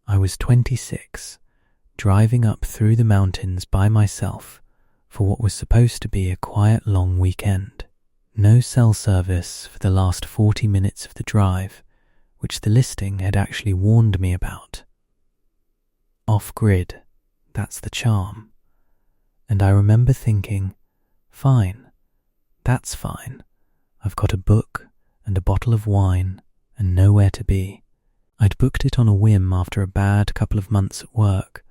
I was 26, driving up through the mountains by myself for what was supposed to be a quiet long weekend. No cell service for the last 40 minutes of the drive, which the listing had actually warned me about. Off-grid, that's the charm. And I remember thinking, fine, that's fine. I've got a book and a bottle of wine and nowhere to be. I'd booked it on a whim after a bad couple of months at work,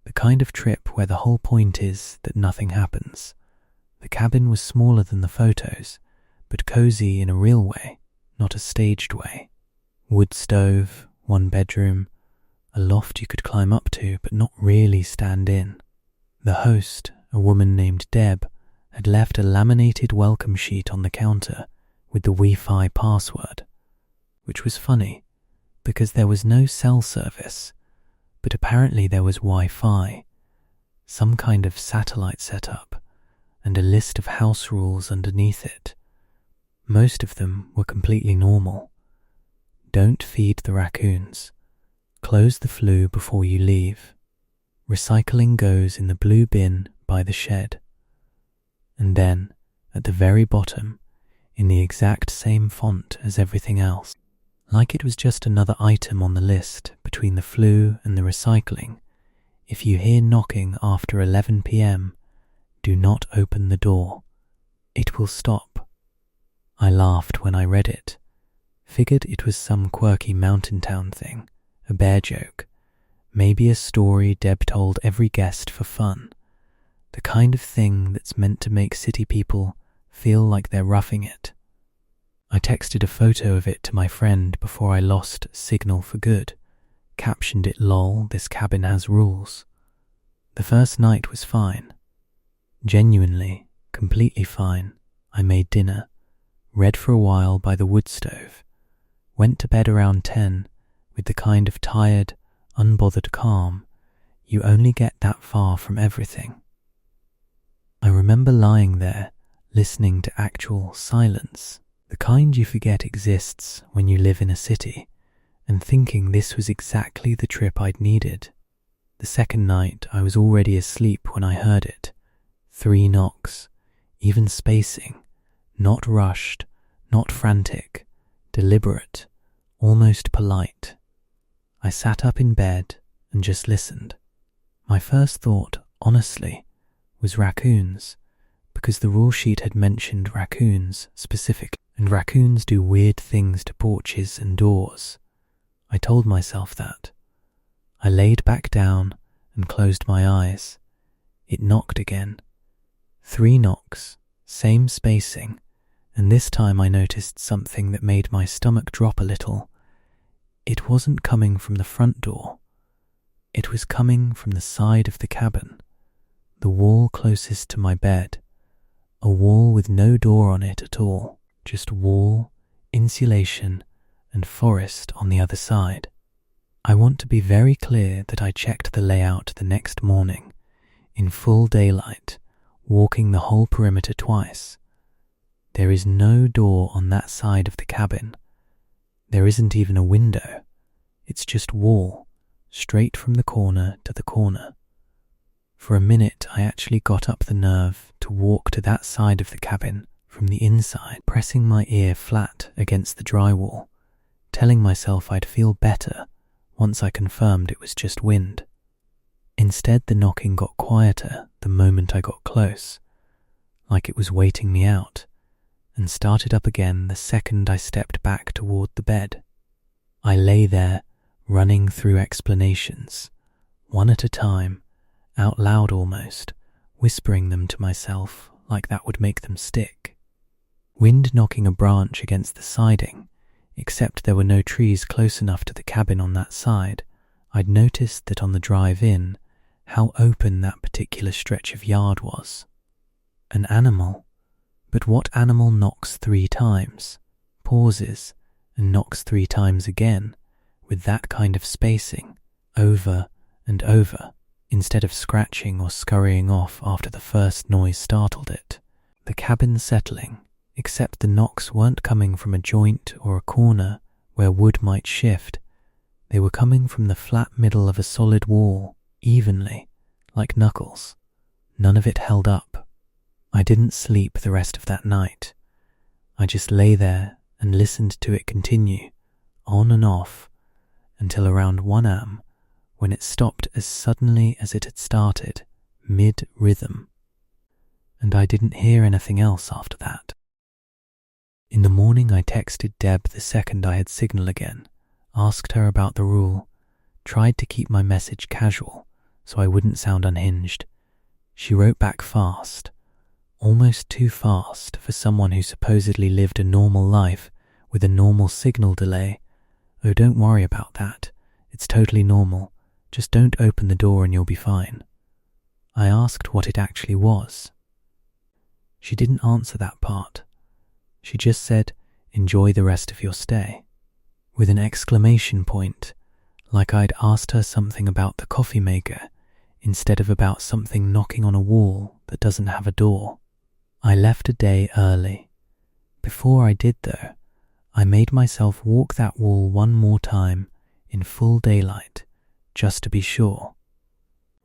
the kind of trip where the whole point is that nothing happens. The cabin was smaller than the photos, but cozy in a real way, not a staged way. Wood stove, 1 bedroom, a loft you could climb up to but not really stand in. The host, a woman named Deb, had left a laminated welcome sheet on the counter with the Wi-Fi password, which was funny because there was no cell service, but apparently there was Wi-Fi, some kind of satellite setup, and a list of house rules underneath it. Most of them were completely normal. Don't feed the raccoons. Close the flue before you leave. Recycling goes in the blue bin by the shed. And then, at the very bottom, in the exact same font as everything else, like it was just another item on the list between the flue and the recycling, if you hear knocking after 11 p.m, do not open the door. It will stop. I laughed when I read it. Figured it was some quirky mountain town thing, a bear joke, maybe a story Deb told every guest for fun, the kind of thing that's meant to make city people feel like they're roughing it. I texted a photo of it to my friend before I lost signal for good, captioned it "lol, this cabin has rules." The first night was fine. Genuinely, completely fine. I made dinner, read for a while by the wood stove, went to bed around 10 with the kind of tired, unbothered calm you only get that far from everything. I remember lying there, listening to actual silence, the kind you forget exists when you live in a city, and thinking this was exactly the trip I'd needed. The second night I was already asleep when I heard it. 3 knocks, even spacing, not rushed, not frantic, deliberate, almost polite. I sat up in bed and just listened. My first thought, honestly, was raccoons, because the rule sheet had mentioned raccoons specifically, and raccoons do weird things to porches and doors. I told myself that. I laid back down and closed my eyes. It knocked again. 3 knocks, same spacing, and this time I noticed something that made my stomach drop a little. It wasn't coming from the front door. It was coming from the side of the cabin, the wall closest to my bed, a wall with no door on it at all, just wall, insulation, and forest on the other side. I want to be very clear that I checked the layout the next morning, in full daylight, walking the whole perimeter twice. There is no door on that side of the cabin. There isn't even a window. It's just wall, straight from the corner to the corner. For a minute I actually got up the nerve to walk to that side of the cabin from the inside, pressing my ear flat against the drywall, telling myself I'd feel better once I confirmed it was just wind. Instead, the knocking got quieter the moment I got close, like it was waiting me out, and started up again the second I stepped back toward the bed. I lay there, running through explanations, one at a time, out loud almost, whispering them to myself like that would make them stick. Wind knocking a branch against the siding, except there were no trees close enough to the cabin on that side. I'd noticed that on the drive in, how open that particular stretch of yard was. An animal, but what animal knocks 3 times, pauses, and knocks 3 times again, with that kind of spacing, over and over, instead of scratching or scurrying off after the first noise startled it? The cabin settling, except the knocks weren't coming from a joint or a corner where wood might shift. They were coming from the flat middle of a solid wall, evenly, like knuckles. None of it held up. I didn't sleep the rest of that night. I just lay there and listened to it continue, on and off, until around 1 a.m, when it stopped as suddenly as it had started, mid-rhythm. And I didn't hear anything else after that. In the morning I texted Deb the second I had signal again, asked her about the rule, tried to keep my message casual so I wouldn't sound unhinged. She wrote back fast, almost too fast for someone who supposedly lived a normal life with a normal signal delay. Oh, don't worry about that. It's totally normal. Just don't open the door and you'll be fine. I asked what it actually was. She didn't answer that part. She just said, "Enjoy the rest of your stay," with an exclamation point, like I'd asked her something about the coffee maker instead of about something knocking on a wall that doesn't have a door. I left a day early. Before I did, though, I made myself walk that wall one more time in full daylight, just to be sure,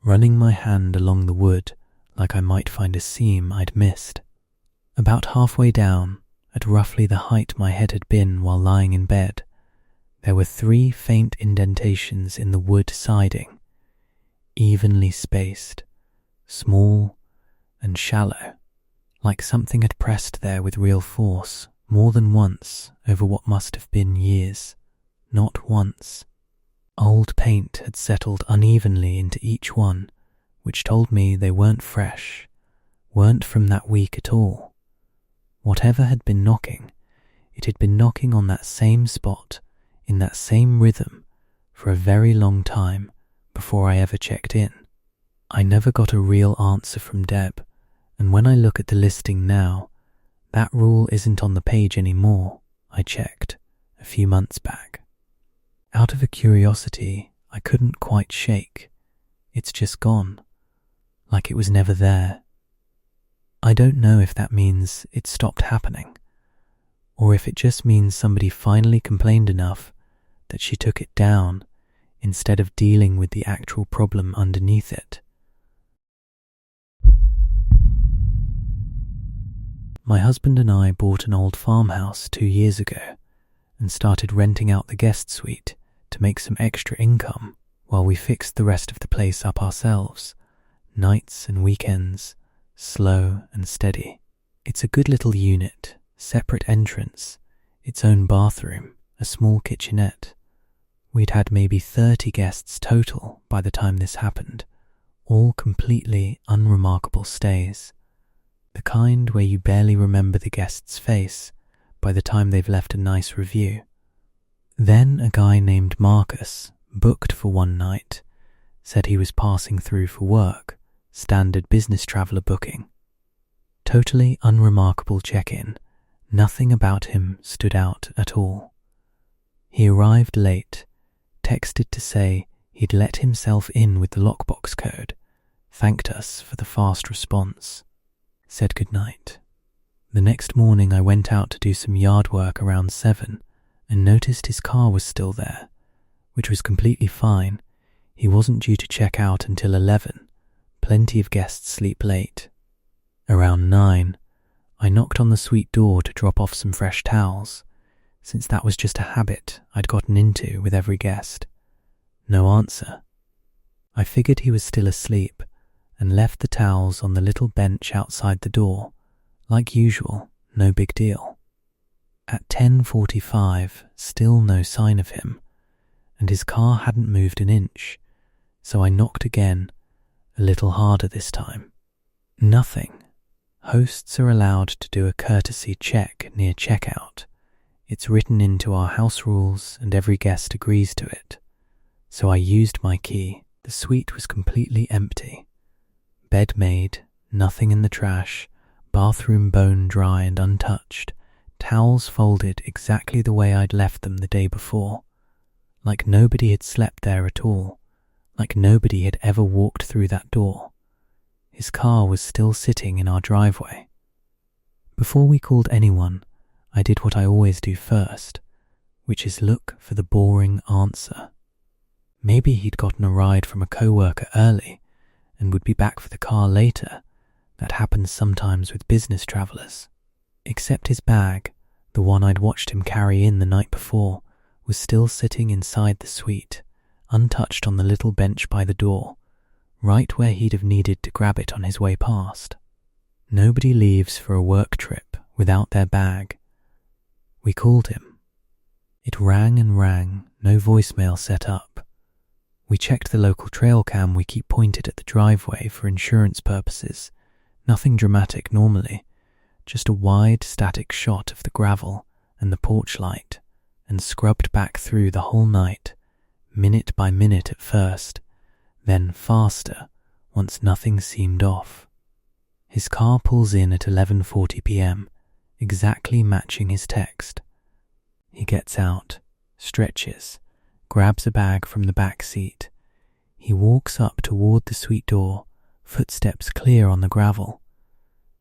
running my hand along the wood like I might find a seam I'd missed. About halfway down, at roughly the height my head had been while lying in bed, there were 3 faint indentations in the wood siding, evenly spaced, small and shallow, like something had pressed there with real force more than once over what must have been years. Not once. Old paint had settled unevenly into each one, which told me they weren't fresh, weren't from that week at all. Whatever had been knocking, it had been knocking on that same spot, in that same rhythm, for a very long time before I ever checked in. I never got a real answer from Deb, and when I look at the listing now, that rule isn't on the page anymore. I checked a few months back. Out of a curiosity I couldn't quite shake. It's just gone, like it was never there. I don't know if that means it stopped happening, or if it just means somebody finally complained enough that she took it down instead of dealing with the actual problem underneath it. My husband and I bought an old farmhouse 2 years ago and started renting out the guest suite to make some extra income while we fixed the rest of the place up ourselves, nights and weekends, slow and steady. It's a good little unit, separate entrance, its own bathroom, a small kitchenette. We'd had maybe 30 guests total by the time this happened, all completely unremarkable stays. The kind where you barely remember the guest's face by the time they've left a nice review. Then a guy named Marcus, booked for one night, said he was passing through for work, standard business traveller booking. Totally unremarkable check-in, nothing about him stood out at all. He arrived late, texted to say he'd let himself in with the lockbox code, thanked us for the fast response, said goodnight. The next morning I went out to do some yard work around 7 and noticed his car was still there, which was completely fine. He wasn't due to check out until 11. Plenty of guests sleep late. Around 9, I knocked on the suite door to drop off some fresh towels, since that was just a habit I'd gotten into with every guest. No answer. I figured he was still asleep and left the towels on the little bench outside the door. Like usual, no big deal. At 10:45, still no sign of him, and his car hadn't moved an inch, so I knocked again, a little harder this time. Nothing. Hosts are allowed to do a courtesy check near checkout. It's written into our house rules and every guest agrees to it. So I used my key. The suite was completely empty. Bed made, nothing in the trash, bathroom bone dry and untouched, towels folded exactly the way I'd left them the day before. Like nobody had slept there at all. Like nobody had ever walked through that door. His car was still sitting in our driveway. Before we called anyone, I did what I always do first, which is look for the boring answer. Maybe he'd gotten a ride from a coworker early and would be back for the car later. That happens sometimes with business travelers. Except his bag, the one I'd watched him carry in the night before, was still sitting inside the suite, untouched on the little bench by the door, right where he'd have needed to grab it on his way past. Nobody leaves for a work trip without their bag. We called him. It rang and rang, no voicemail set up. We checked the local trail cam we keep pointed at the driveway for insurance purposes. Nothing dramatic normally, just a wide static shot of the gravel and the porch light, and scrubbed back through the whole night, minute by minute at first, then faster once nothing seemed off. His car pulls in at 11:40 p.m, exactly matching his text. He gets out, stretches, grabs a bag from the back seat. He walks up toward the suite door, footsteps clear on the gravel.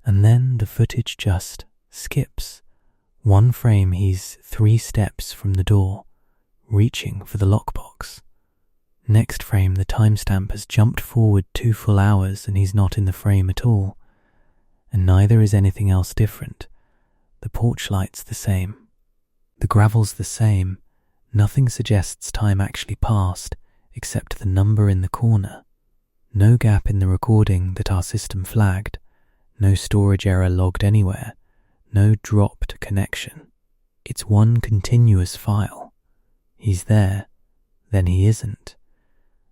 And then the footage just skips. One frame he's 3 steps from the door, reaching for the lockbox. Next frame the timestamp has jumped forward 2 full hours and he's not in the frame at all. And neither is anything else different. The porch light's the same. The gravel's the same. Nothing suggests time actually passed except the number in the corner. No gap in the recording that our system flagged. No storage error logged anywhere. No dropped connection. It's one continuous file. He's there, then he isn't.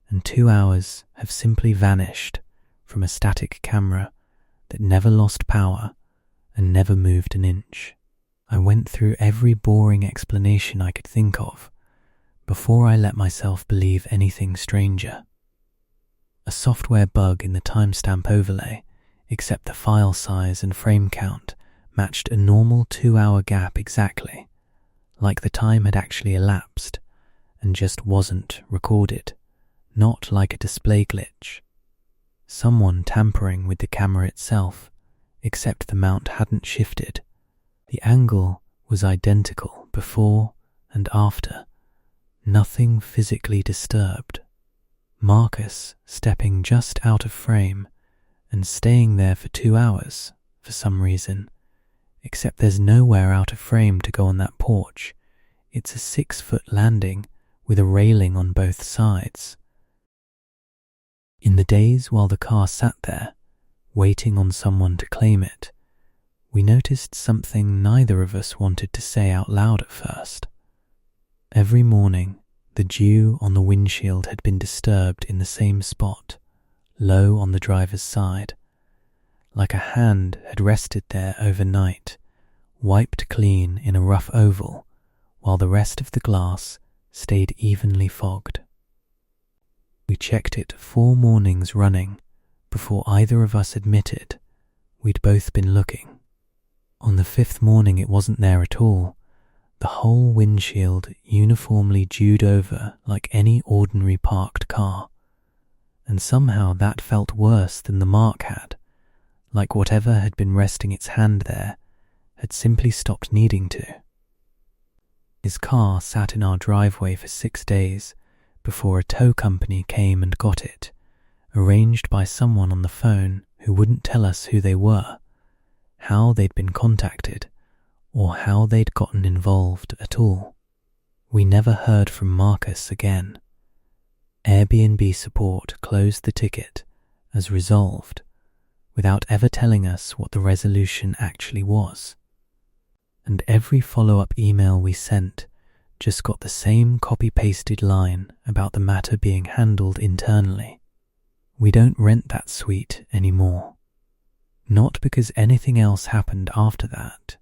And 2 hours have simply vanished from a static camera that never lost power and never moved an inch. I went through every boring explanation I could think of before I let myself believe anything stranger. A software bug in the timestamp overlay, except the file size and frame count, matched a normal 2-hour gap exactly, like the time had actually elapsed and just wasn't recorded, not like a display glitch. Someone tampering with the camera itself, except the mount hadn't shifted. The angle was identical before and after, nothing physically disturbed. Marcus stepping just out of frame and staying there for 2 hours for some reason, except there's nowhere out of frame to go on that porch. It's a 6-foot landing with a railing on both sides. In the days while the car sat there, waiting on someone to claim it, we noticed something neither of us wanted to say out loud at first. Every morning, the dew on the windshield had been disturbed in the same spot, low on the driver's side, like a hand had rested there overnight, wiped clean in a rough oval, while the rest of the glass stayed evenly fogged. We checked it 4 mornings running before either of us admitted we'd both been looking. On the 5th morning it wasn't there at all, the whole windshield uniformly dewed over like any ordinary parked car, and somehow that felt worse than the mark had, like whatever had been resting its hand there had simply stopped needing to. His car sat in our driveway for 6 days before a tow company came and got it, arranged by someone on the phone who wouldn't tell us who they were, how they'd been contacted, or how they'd gotten involved at all. We never heard from Marcus again. Airbnb support closed the ticket as resolved, without ever telling us what the resolution actually was. And every follow-up email we sent just got the same copy-pasted line about the matter being handled internally. We don't rent that suite anymore. Not because anything else happened after that.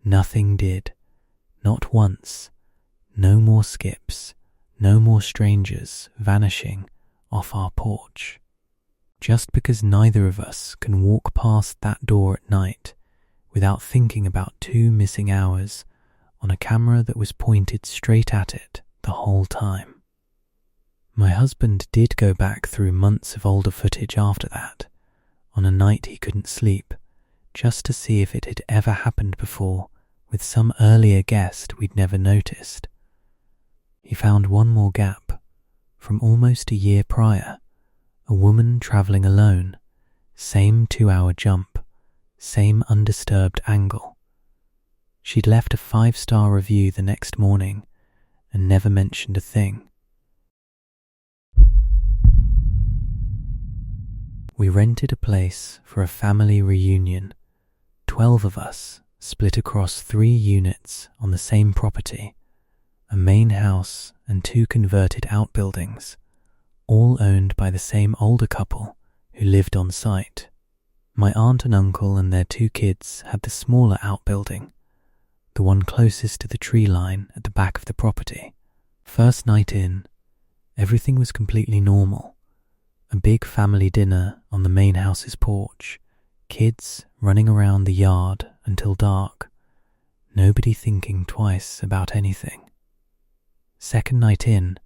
Nothing did. Not once. No more skips. No more strangers vanishing off our porch. Just because neither of us can walk past that door at night without thinking about 2 missing hours on a camera that was pointed straight at it the whole time. My husband did go back through months of older footage after that, on a night he couldn't sleep, just to see if it had ever happened before with some earlier guest we'd never noticed. He found one more gap, from almost a year prior, a woman travelling alone, same 2-hour jump, same undisturbed angle. She'd left a 5-star review the next morning and never mentioned a thing. We rented a place for a family reunion, 12 of us split across 3 units on the same property, a main house and 2 converted outbuildings, all owned by the same older couple who lived on site. My aunt and uncle and their 2 kids had the smaller outbuilding, the one closest to the tree line at the back of the property. First night in, everything was completely normal. A big family dinner on the main house's porch, kids running around the yard until dark, nobody thinking twice about anything. Second night in,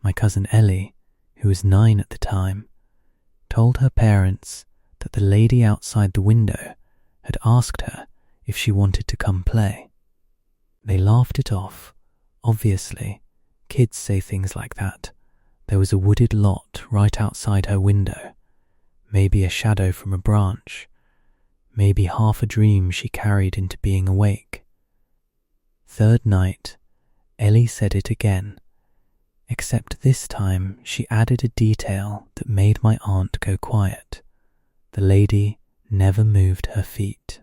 my cousin Ellie, who was 9 at the time, told her parents that the lady outside the window had asked her if she wanted to come play. They laughed it off. Obviously, kids say things like that. There was a wooded lot right outside her window, maybe a shadow from a branch, maybe half a dream she carried into being awake. Third night, Ellie said it again, except this time she added a detail that made my aunt go quiet. The lady never moved her feet.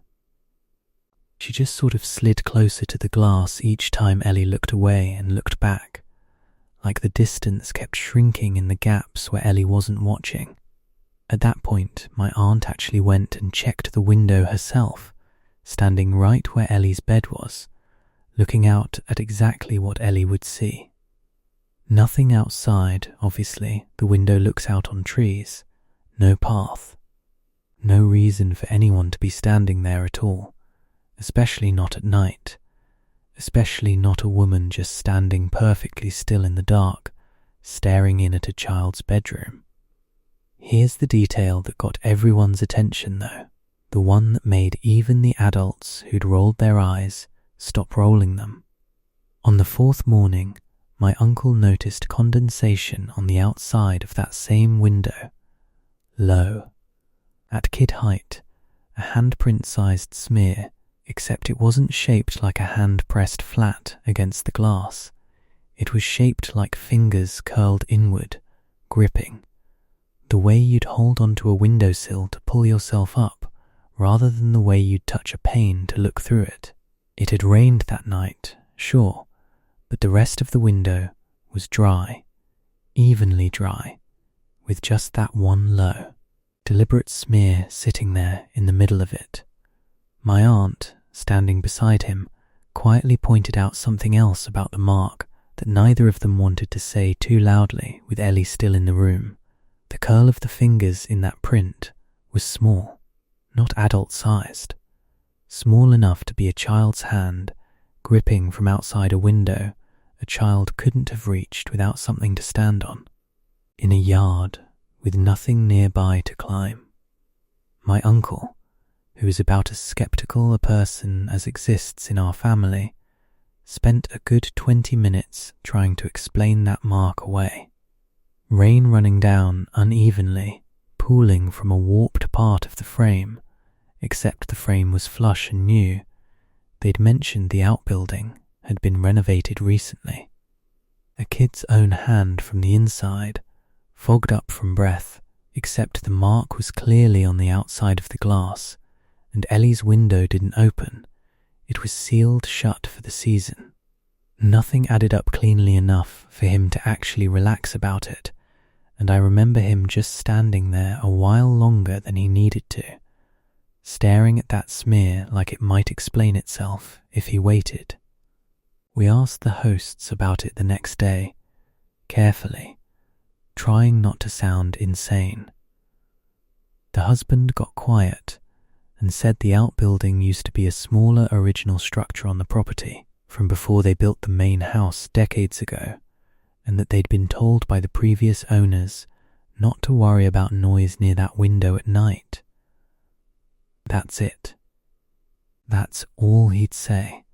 She just sort of slid closer to the glass each time Ellie looked away and looked back, like the distance kept shrinking in the gaps where Ellie wasn't watching. At that point, my aunt actually went and checked the window herself, standing right where Ellie's bed was, looking out at exactly what Ellie would see. Nothing outside, obviously. The window looks out on trees. No path. No reason for anyone to be standing there at all, especially not at night. Especially not a woman just standing perfectly still in the dark, staring in at a child's bedroom. Here's the detail that got everyone's attention though, the one that made even the adults who'd rolled their eyes stop rolling them. On the 4th morning, my uncle noticed condensation on the outside of that same window. Low. At kid height, a handprint-sized smear, except it wasn't shaped like a hand pressed flat against the glass. It was shaped like fingers curled inward, gripping. The way you'd hold onto a windowsill to pull yourself up, rather than the way you'd touch a pane to look through it. It had rained that night, sure, but the rest of the window was dry, evenly dry, with just that one low, deliberate smear sitting there in the middle of it. My aunt, standing beside him, quietly pointed out something else about the mark that neither of them wanted to say too loudly with Ellie still in the room. The curl of the fingers in that print was small, not adult-sized, small enough to be a child's hand gripping from outside a window a child couldn't have reached without something to stand on, in a yard with nothing nearby to climb. My uncle, who is about as skeptical a person as exists in our family, spent a good 20 minutes trying to explain that mark away. Rain running down unevenly, pooling from a warped part of the frame, except the frame was flush and new. They'd mentioned the outbuilding had been renovated recently. A kid's own hand from the inside, fogged up from breath, except the mark was clearly on the outside of the glass, and Ellie's window didn't open. It was sealed shut for the season. Nothing added up cleanly enough for him to actually relax about it, and I remember him just standing there a while longer than he needed to, staring at that smear like it might explain itself if he waited. We asked the hosts about it the next day, carefully, trying not to sound insane. The husband got quiet and said the outbuilding used to be a smaller original structure on the property from before they built the main house decades ago, and that they'd been told by the previous owners not to worry about noise near that window at night. That's it. That's all he'd say,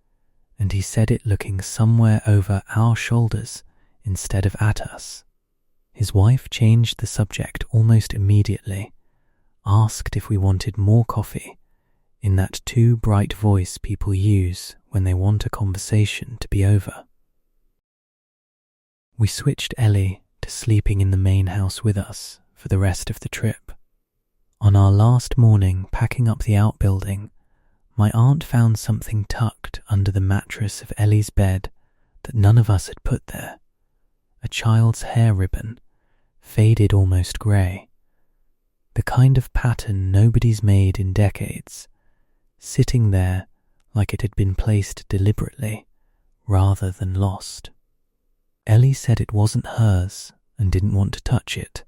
and he said it looking somewhere over our shoulders instead of at us. His wife changed the subject almost immediately, asked if we wanted more coffee, in that too bright voice people use when they want a conversation to be over. We switched Ellie to sleeping in the main house with us for the rest of the trip. On our last morning packing up the outbuilding, my aunt found something tucked under the mattress of Ellie's bed that none of us had put there. A child's hair ribbon, faded almost grey. The kind of pattern nobody's made in decades, sitting there like it had been placed deliberately rather than lost. Ellie said it wasn't hers and didn't want to touch it.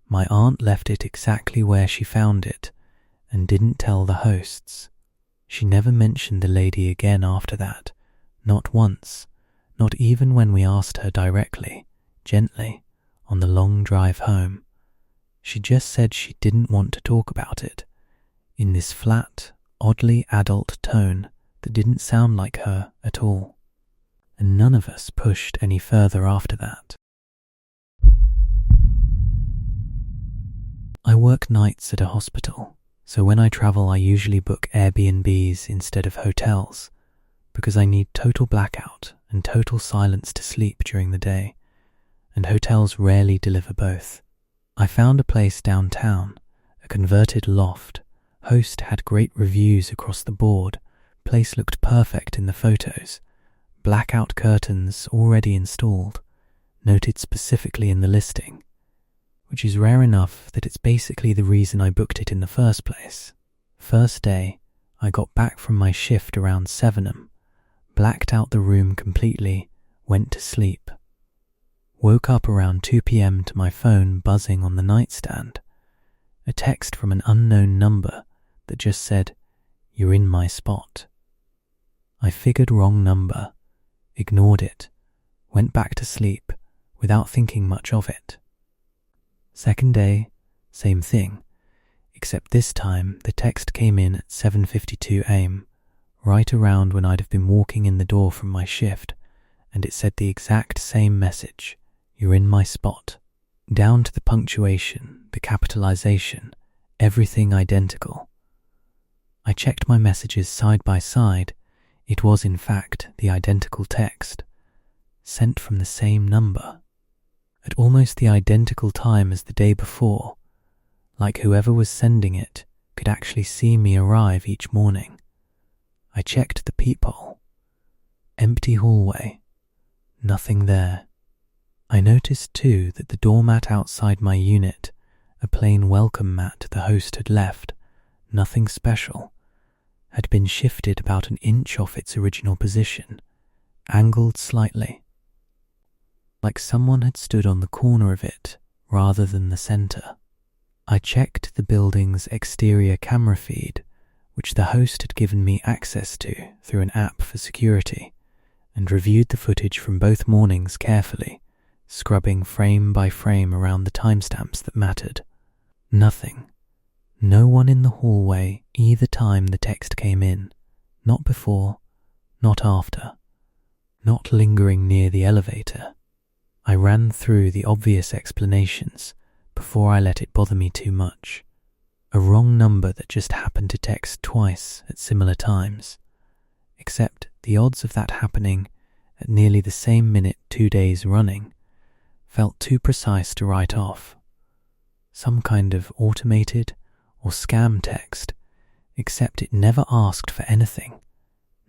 My aunt left it exactly where she found it and didn't tell the hosts. She never mentioned the lady again after that, not once, not even when we asked her directly, gently, on the long drive home. She just said she didn't want to talk about it, in this flat, oddly adult tone that didn't sound like her at all. And none of us pushed any further after that. I work nights at a hospital, so when I travel I usually book Airbnbs instead of hotels, because I need total blackout and total silence to sleep during the day, and hotels rarely deliver both. I found a place downtown, a converted loft. Host had great reviews across the board, place looked perfect in the photos, blackout curtains already installed, noted specifically in the listing, which is rare enough that it's basically the reason I booked it in the first place. First day, I got back from my shift around 7 blacked out the room completely, went to sleep. Woke up around 2 p.m. to my phone buzzing on the nightstand, a text from an unknown number that just said, "You're in my spot." I figured wrong number, ignored it, went back to sleep without thinking much of it. Second day, same thing, except this time the text came in at 7:52 a.m, right around when I'd have been walking in the door from my shift, and it said the exact same message, "You're in my spot." Down to the punctuation, the capitalization, everything identical. I checked my messages side by side. It was in fact the identical text, sent from the same number, at almost the identical time as the day before, like whoever was sending it could actually see me arrive each morning. I checked the peephole. Empty hallway. Nothing there. I noticed too that the doormat outside my unit, a plain welcome mat the host had left, nothing special, had been shifted about an inch off its original position, angled slightly, like someone had stood on the corner of it rather than the center. I checked the building's exterior camera feed, which the host had given me access to through an app for security, and reviewed the footage from both mornings carefully, scrubbing frame by frame around the timestamps that mattered. Nothing. No one in the hallway either time the text came in, not before, not after, not lingering near the elevator. I ran through the obvious explanations before I let it bother me too much. A wrong number that just happened to text twice at similar times, except the odds of that happening at nearly the same minute 2 days running felt too precise to write off. Some kind of automated or scam text, except it never asked for anything,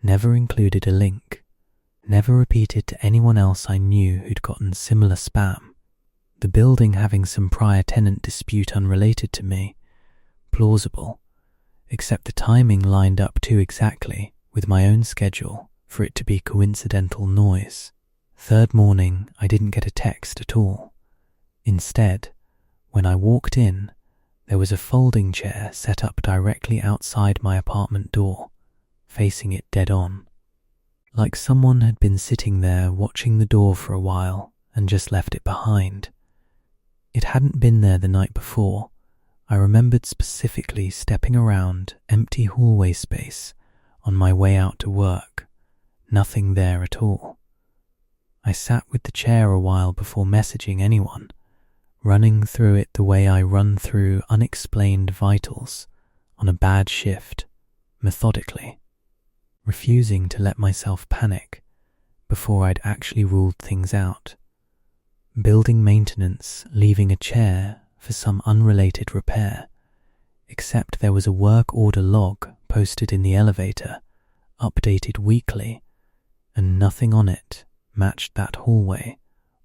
never included a link, never repeated to anyone else I knew who'd gotten similar spam. The building having some prior tenant dispute unrelated to me, plausible, except the timing lined up too exactly with my own schedule for it to be coincidental noise. Third morning, I didn't get a text at all. Instead, when I walked in, there was a folding chair set up directly outside my apartment door, facing it dead on. Like someone had been sitting there watching the door for a while and just left it behind. It hadn't been there the night before. I remembered specifically stepping around empty hallway space on my way out to work. Nothing there at all. I sat with the chair a while before messaging anyone, running through it the way I run through unexplained vitals on a bad shift, methodically, refusing to let myself panic before I'd actually ruled things out. Building maintenance, leaving a chair for some unrelated repair, except there was a work order log posted in the elevator, updated weekly, and nothing on it matched that hallway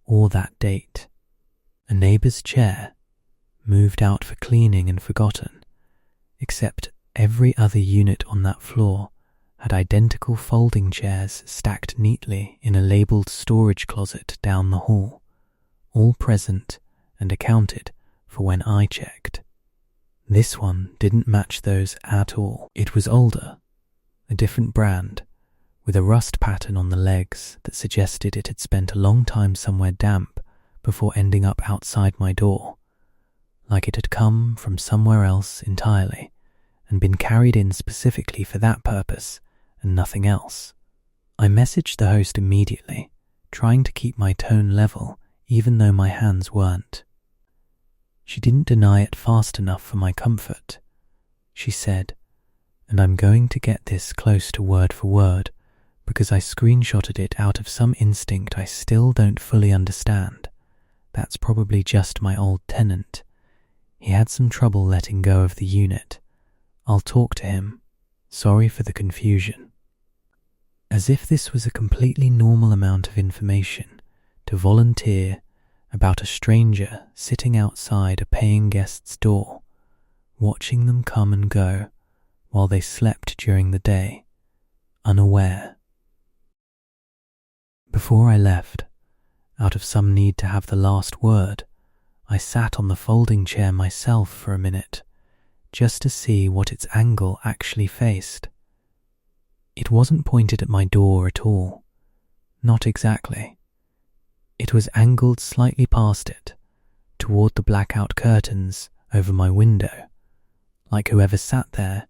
or that date. A neighbour's chair, moved out for cleaning and forgotten, except every other unit on that floor had identical folding chairs stacked neatly in a labelled storage closet down the hall, all present and accounted for when I checked. This one didn't match those at all. It was older, a different brand, with a rust pattern on the legs that suggested it had spent a long time somewhere damp before ending up outside my door, like it had come from somewhere else entirely and been carried in specifically for that purpose and nothing else. I messaged the host immediately, trying to keep my tone level even though my hands weren't. She didn't deny it fast enough for my comfort. She said, and I'm going to get this close to word for word because I screenshotted it out of some instinct I still don't fully understand. That's probably just my old tenant. He had some trouble letting go of the unit. I'll talk to him. Sorry for the confusion. As if this was a completely normal amount of information to volunteer about a stranger sitting outside a paying guest's door, watching them come and go while they slept during the day, unaware. Before I left, out of some need to have the last word, I sat on the folding chair myself for a minute, just to see what its angle actually faced. It wasn't pointed at my door at all. Not exactly. It was angled slightly past it, toward the blackout curtains over my window, like whoever sat there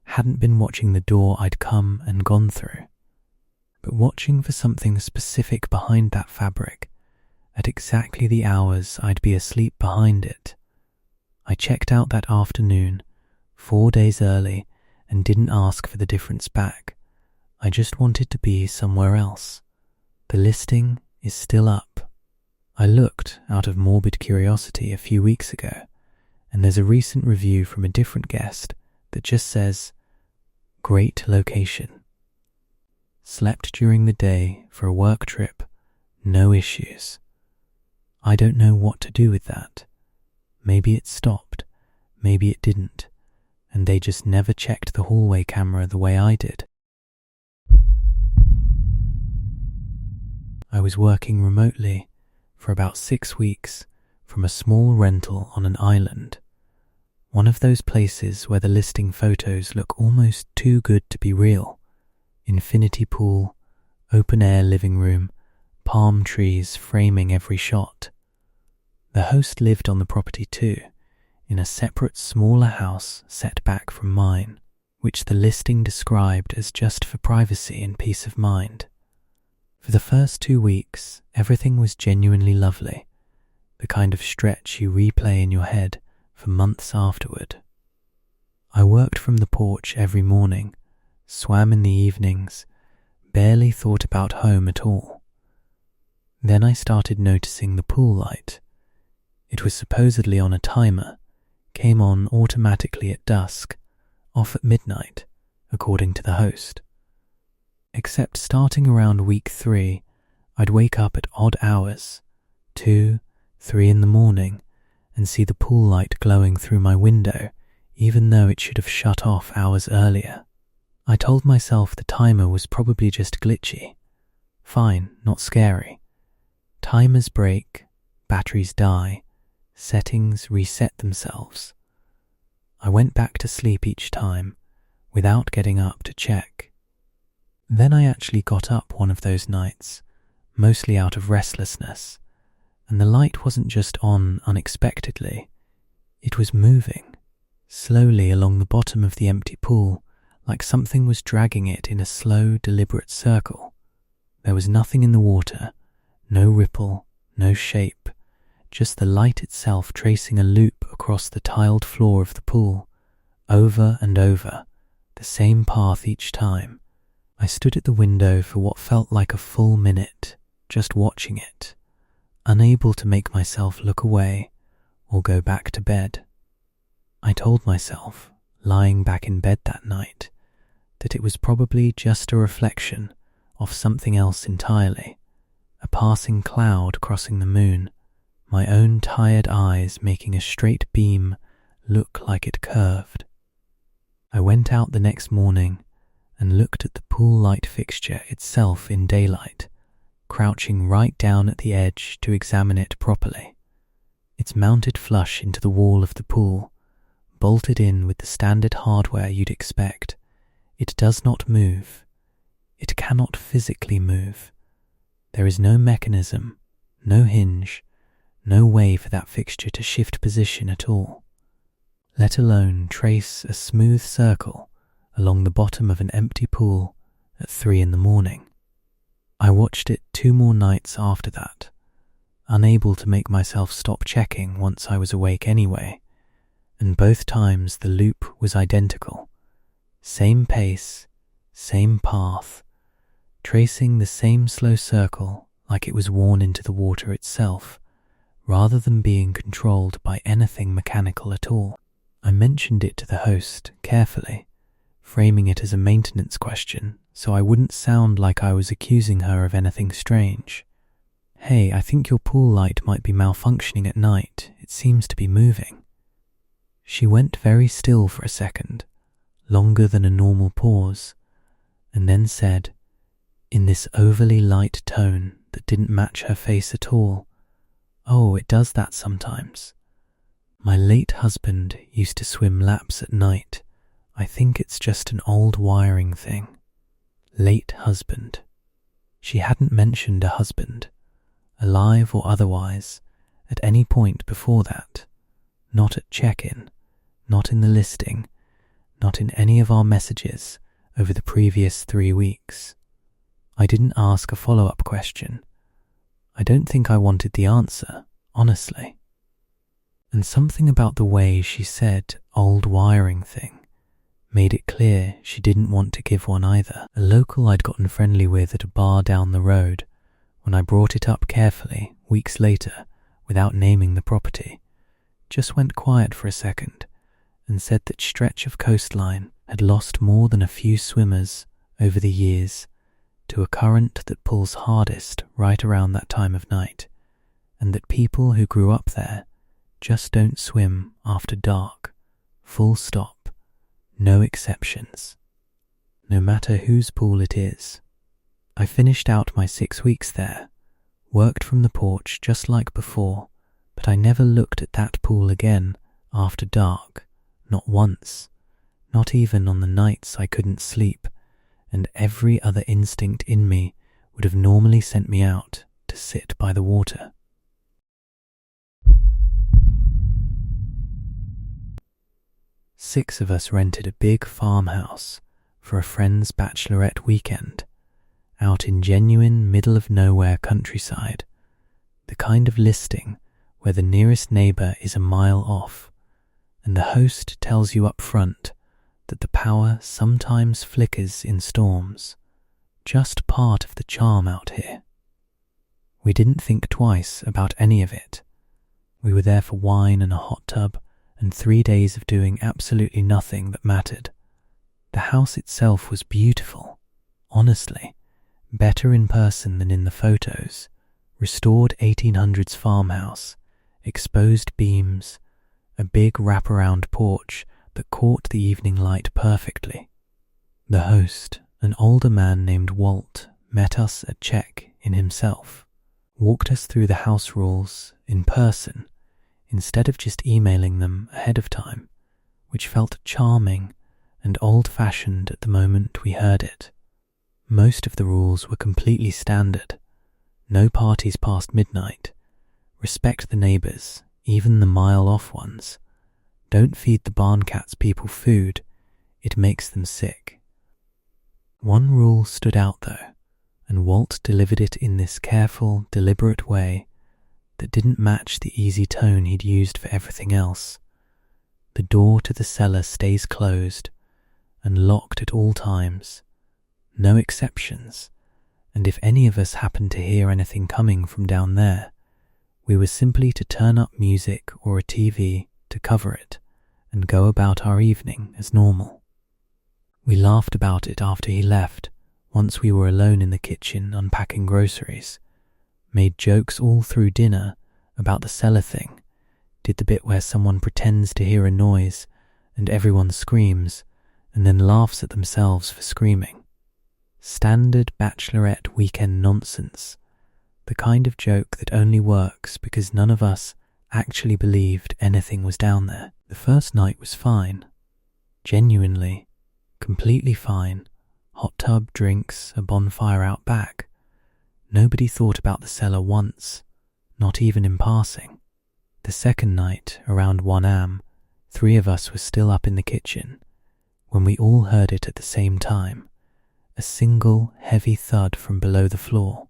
hadn't been watching the door I'd come and gone through, but watching for something specific behind that fabric at exactly the hours I'd be asleep behind it. I checked out that afternoon, 4 days early, and didn't ask for the difference back. I just wanted to be somewhere else. The listing is still up. I looked out of morbid curiosity a few weeks ago, and there's a recent review from a different guest that just says, "Great location. Slept during the day for a work trip, no issues." I don't know what to do with that. Maybe it stopped, maybe it didn't, and they just never checked the hallway camera the way I did. I was working remotely for about 6 weeks from a small rental on an island, one of those places where the listing photos look almost too good to be real. Infinity pool, open-air living room, palm trees framing every shot. The host lived on the property too, in a separate smaller house set back from mine, which the listing described as just for privacy and peace of mind. For the first 2 weeks, everything was genuinely lovely, the kind of stretch you replay in your head for months afterward. I worked from the porch every morning, swam in the evenings, barely thought about home at all. Then I started noticing the pool light. It was supposedly on a timer, came on automatically at dusk, off at midnight, according to the host. Except starting around week 3, I'd wake up at odd hours, 2, 3 in the morning, and see the pool light glowing through my window, even though it should have shut off hours earlier. I told myself the timer was probably just glitchy. Fine, not scary. Timers break, batteries die, settings reset themselves. I went back to sleep each time, without getting up to check. Then I actually got up one of those nights, mostly out of restlessness, and the light wasn't just on unexpectedly, it was moving, slowly along the bottom of the empty pool, like something was dragging it in a slow, deliberate circle. There was nothing in the water, no ripple, no shape, just the light itself tracing a loop across the tiled floor of the pool, over and over, the same path each time. I stood at the window for what felt like a full minute, just watching it, unable to make myself look away or go back to bed. I told myself, lying back in bed that night, that it was probably just a reflection of something else entirely, a passing cloud crossing the moon, my own tired eyes making a straight beam look like it curved. I went out the next morning and looked at the pool light fixture itself in daylight, crouching right down at the edge to examine it properly. It's mounted flush into the wall of the pool, bolted in with the standard hardware you'd expect. It does not move. It cannot physically move. There is no mechanism, no hinge, no way for that fixture to shift position at all, let alone trace a smooth circle along the bottom of an empty pool at 3 a.m. I watched it 2 more nights after that, unable to make myself stop checking once I was awake anyway, and both times the loop was identical. Same pace, same path, tracing the same slow circle like it was worn into the water itself, rather than being controlled by anything mechanical at all. I mentioned it to the host carefully, framing it as a maintenance question so I wouldn't sound like I was accusing her of anything strange. "Hey, I think your pool light might be malfunctioning at night. It seems to be moving." She went very still for a second, longer than a normal pause, and then said, in this overly light tone that didn't match her face at all, "Oh, it does that sometimes. My late husband used to swim laps at night. I think it's just an old wiring thing." Late husband. She hadn't mentioned a husband, alive or otherwise, at any point before that. Not at check-in, not in the listing, not in any of our messages over the previous 3 weeks. I didn't ask a follow-up question. I don't think I wanted the answer, honestly. And something about the way she said old wiring thing made it clear she didn't want to give one either. A local I'd gotten friendly with at a bar down the road, when I brought it up carefully weeks later without naming the property, just went quiet for a second and said that stretch of coastline had lost more than a few swimmers over the years to a current that pulls hardest right around that time of night, and that people who grew up there just don't swim after dark, full stop, no exceptions, no matter whose pool it is. I finished out my 6 weeks there, worked from the porch just like before, but I never looked at that pool again after dark, not once, not even on the nights I couldn't sleep, and every other instinct in me would have normally sent me out to sit by the water. Six of us rented a big farmhouse for a friend's bachelorette weekend, out in genuine middle-of-nowhere countryside, the kind of listing where the nearest neighbour is a mile off, and the host tells you up front that the power sometimes flickers in storms, just part of the charm out here. We didn't think twice about any of it. We were there for wine and a hot tub and 3 days of doing absolutely nothing that mattered. The house itself was beautiful, honestly, better in person than in the photos. Restored 1800s farmhouse, exposed beams, a big wraparound porch that caught the evening light perfectly. The host, an older man named Walt, met us at check in himself, walked us through the house rules in person instead of just emailing them ahead of time, which felt charming and old-fashioned at the moment we heard it. Most of the rules were completely standard. No parties past midnight. Respect the neighbours, even the mile-off ones. Don't feed the barn cats people food. It makes them sick. One rule stood out though, and Walt delivered it in this careful, deliberate way that didn't match the easy tone he'd used for everything else. The door to the cellar stays closed and locked at all times, no exceptions, and if any of us happened to hear anything coming from down there, we were simply to turn up music or a TV to cover it and go about our evening as normal. We laughed about it after he left, once we were alone in the kitchen unpacking groceries, made jokes all through dinner about the cellar thing, did the bit where someone pretends to hear a noise and everyone screams and then laughs at themselves for screaming. Standard bachelorette weekend nonsense, the kind of joke that only works because none of us actually believed anything was down there. The first night was fine. Genuinely, completely fine. Hot tub, drinks, a bonfire out back. Nobody thought about the cellar once, not even in passing. The second night, around 1 a.m., 3 of us were still up in the kitchen, when we all heard it at the same time, a single heavy thud from below the floor,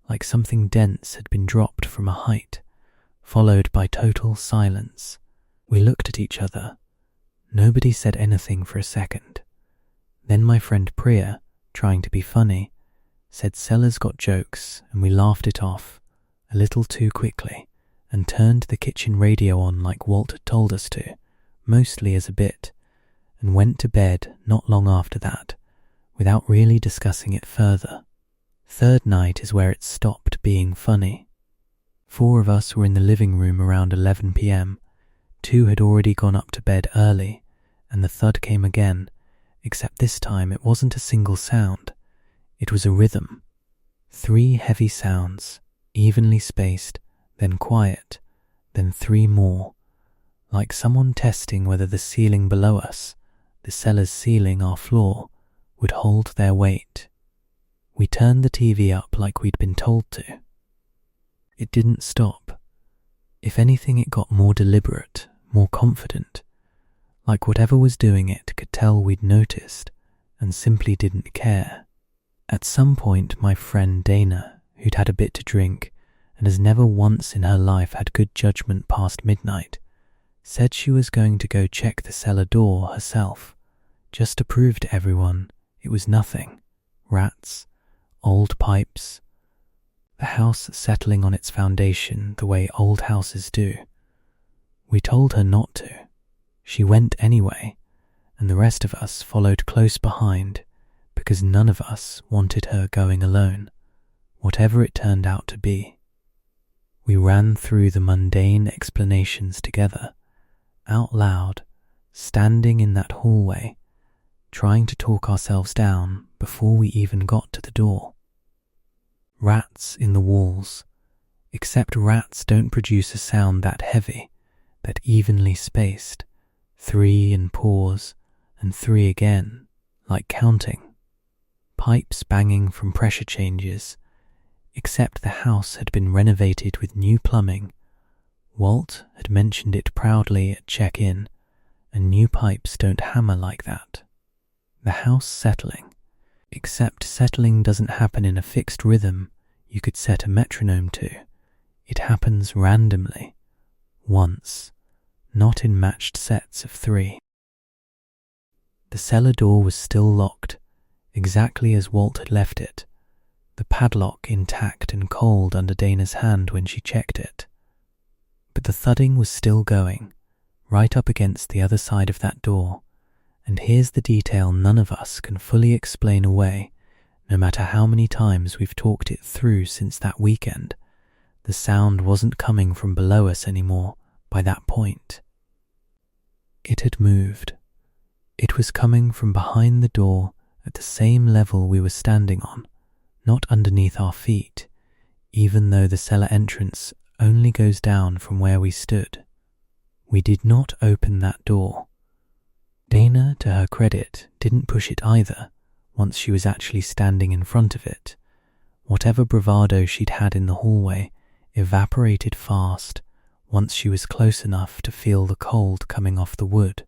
like something dense had been dropped from a height, followed by total silence. We looked at each other. Nobody said anything for a second. Then my friend Priya, trying to be funny, said cellar's got jokes, and we laughed it off, a little too quickly, and turned the kitchen radio on like Walt had told us to, mostly as a bit, and went to bed not long after that, without really discussing it further. Third night is where it stopped being funny. 4 of us were in the living room around 11 p.m. 2 had already gone up to bed early, and the thud came again, except this time it wasn't a single sound. It was a rhythm. 3 heavy sounds, evenly spaced, then quiet, then 3 more, like someone testing whether the ceiling below us, the cellar's ceiling, our floor, would hold their weight. We turned the TV up like we'd been told to. It didn't stop. If anything, it got more deliberate, more confident, like whatever was doing it could tell we'd noticed and simply didn't care. At some point, my friend Dana, who'd had a bit to drink and has never once in her life had good judgment past midnight, said she was going to go check the cellar door herself, just to prove to everyone it was nothing. Rats, old pipes, the house settling on its foundation the way old houses do. We told her not to. She went anyway, and the rest of us followed close behind because none of us wanted her going alone, whatever it turned out to be. We ran through the mundane explanations together, out loud, standing in that hallway, trying to talk ourselves down before we even got to the door. Rats in the walls, except rats don't produce a sound that heavy, that evenly spaced, 3 and pause, and 3 again, like counting. Pipes banging from pressure changes, except the house had been renovated with new plumbing. Walt had mentioned it proudly at check-in, and new pipes don't hammer like that. The house settling, except settling doesn't happen in a fixed rhythm you could set a metronome to. It happens randomly, once, not in matched sets of 3. The cellar door was still locked, exactly as Walt had left it, the padlock intact and cold under Dana's hand when she checked it. But the thudding was still going, right up against the other side of that door, and here's the detail none of us can fully explain away, no matter how many times we've talked it through since that weekend. The sound wasn't coming from below us anymore by that point. It had moved. It was coming from behind the door at the same level we were standing on, not underneath our feet, even though the cellar entrance only goes down from where we stood. We did not open that door. Dana, to her credit, didn't push it either once she was actually standing in front of it. Whatever bravado she'd had in the hallway evaporated fast once she was close enough to feel the cold coming off the wood,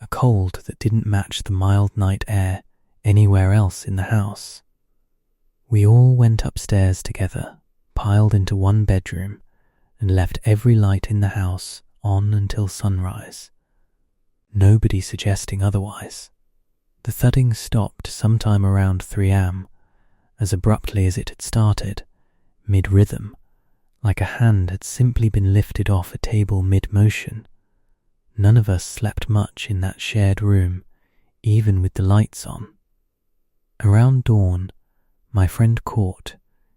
a cold that didn't match the mild night air anywhere else in the house. We all went upstairs together, piled into one bedroom, and left every light in the house on until sunrise, nobody suggesting otherwise. The thudding stopped sometime around 3 am, as abruptly as it had started, mid-rhythm, like a hand had simply been lifted off a table mid-motion. None of us slept much in that shared room, even with the lights on. Around dawn, my friend Court,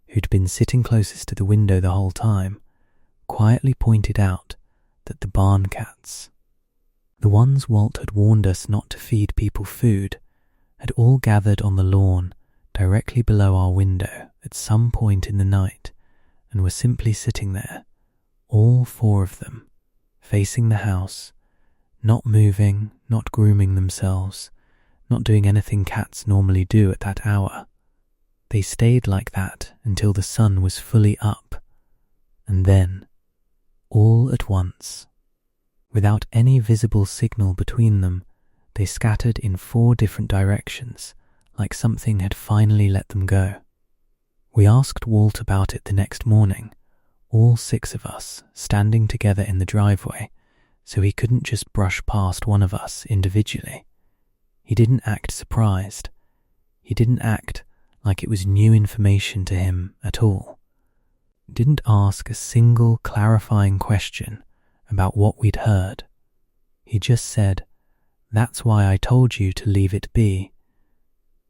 who'd been sitting closest to the window the whole time, quietly pointed out that the barn cats, the ones Walt had warned us not to feed people food, had all gathered on the lawn directly below our window at some point in the night and were simply sitting there, all 4 of them, facing the house, not moving, not grooming themselves, not doing anything cats normally do at that hour. They stayed like that until the sun was fully up, and then, all at once, without any visible signal between them, they scattered in 4 different directions, like something had finally let them go. We asked Walt about it the next morning, all 6 of us standing together in the driveway, so he couldn't just brush past one of us individually. He didn't act surprised. He didn't act like it was new information to him at all. Didn't ask a single clarifying question about what we'd heard. He just said, "That's why I told you to leave it be,"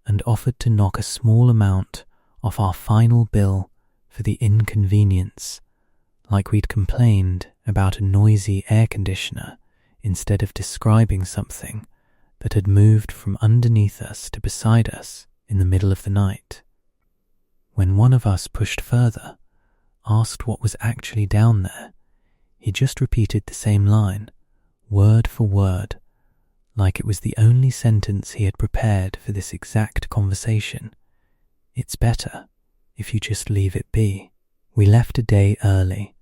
and offered to knock a small amount off our final bill for the inconvenience, like we'd complained about a noisy air conditioner instead of describing something that had moved from underneath us to beside us in the middle of the night. When one of us pushed further, asked what was actually down there, he just repeated the same line, word for word, like it was the only sentence he had prepared for this exact conversation. "It's better if you just leave it be." We left a day early,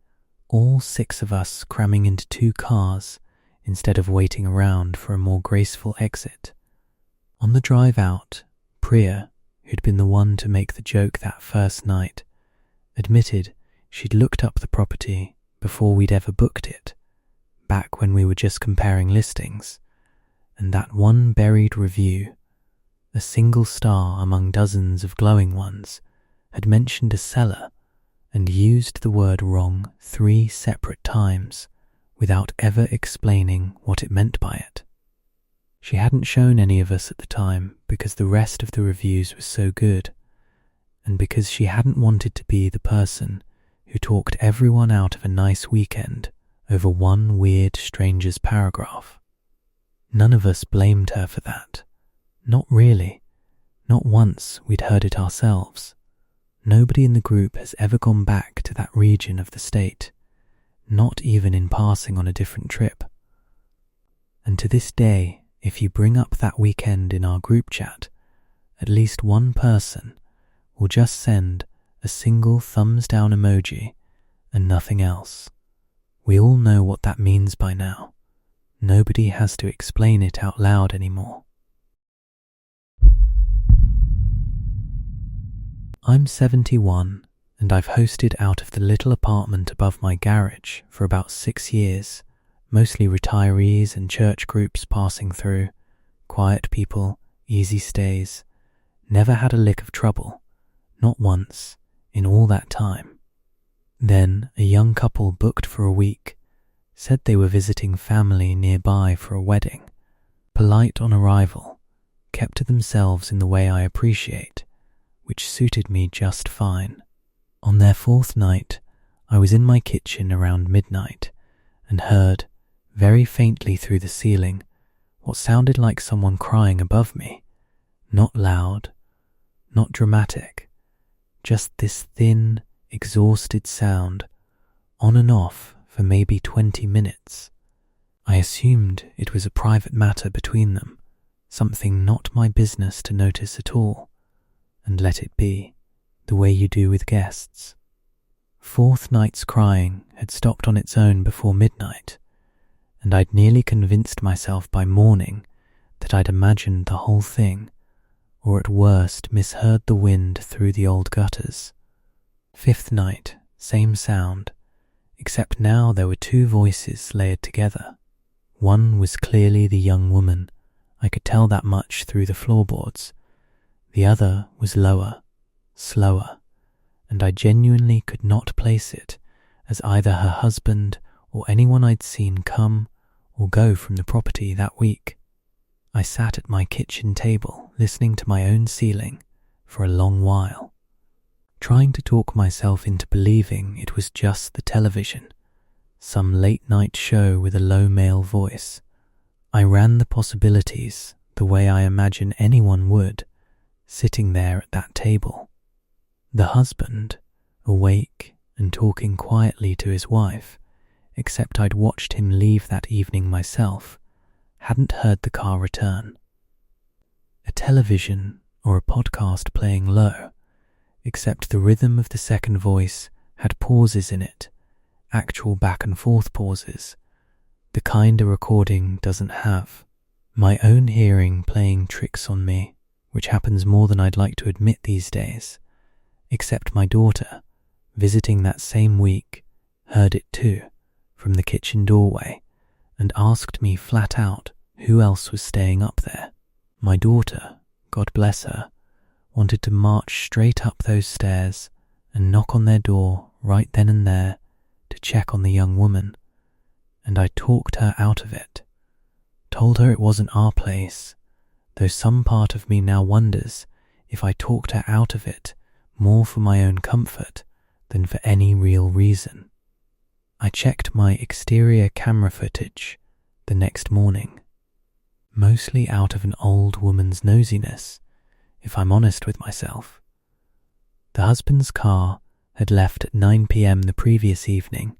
all 6 of us cramming into 2 cars instead of waiting around for a more graceful exit. On the drive out, Priya, who'd been the one to make the joke that first night, admitted she'd looked up the property before we'd ever booked it, back when we were just comparing listings, and that one buried review, a single star among dozens of glowing ones, had mentioned a seller and used the word wrong 3 separate times without ever explaining what it meant by it. She hadn't shown any of us at the time because the rest of the reviews was so good, and because she hadn't wanted to be the person who talked everyone out of a nice weekend over one weird stranger's paragraph. None of us blamed her for that. Not really. Not once we'd heard it ourselves. Nobody in the group has ever gone back to that region of the state, not even in passing on a different trip. And to this day, if you bring up that weekend in our group chat, at least one person will just send a single thumbs down emoji and nothing else. We all know what that means by now. Nobody has to explain it out loud anymore. I'm 71 and I've hosted out of the little apartment above my garage for about 6 years, mostly retirees and church groups passing through, quiet people, easy stays, never had a lick of trouble, not once, in all that time. Then a young couple booked for a week, said they were visiting family nearby for a wedding, polite on arrival, kept to themselves in the way I appreciate, which suited me just fine. On their 4th night, I was in my kitchen around midnight and heard, very faintly through the ceiling, what sounded like someone crying above me. Not loud, not dramatic, just this thin, exhausted sound, on and off for maybe 20 minutes. I assumed it was a private matter between them, something not my business to notice at all, and let it be, the way you do with guests. 4th night's crying had stopped on its own before midnight, and I'd nearly convinced myself by morning that I'd imagined the whole thing, or at worst misheard the wind through the old gutters. 5th night, same sound, except now there were two voices layered together. One was clearly the young woman. I could tell that much through the floorboards. The other was lower, slower, and I genuinely could not place it as either her husband or anyone I'd seen come or go from the property that week. I sat at my kitchen table listening to my own ceiling for a long while, trying to talk myself into believing it was just the television, some late-night show with a low male voice. I ran the possibilities the way I imagine anyone would, sitting there at that table. The husband, awake and talking quietly to his wife, except I'd watched him leave that evening myself, hadn't heard the car return. A television or a podcast playing low, except the rhythm of the second voice had pauses in it, actual back and forth pauses, the kind a recording doesn't have. My own hearing playing tricks on me, which happens more than I'd like to admit these days, except my daughter, visiting that same week, heard it too, from the kitchen doorway, and asked me flat out who else was staying up there. My daughter, God bless her, wanted to march straight up those stairs and knock on their door right then and there to check on the young woman, and I talked her out of it, told her it wasn't our place, though some part of me now wonders if I talked her out of it more for my own comfort than for any real reason. I checked my exterior camera footage the next morning, mostly out of an old woman's nosiness, if I'm honest with myself. The husband's car had left at 9 p.m. the previous evening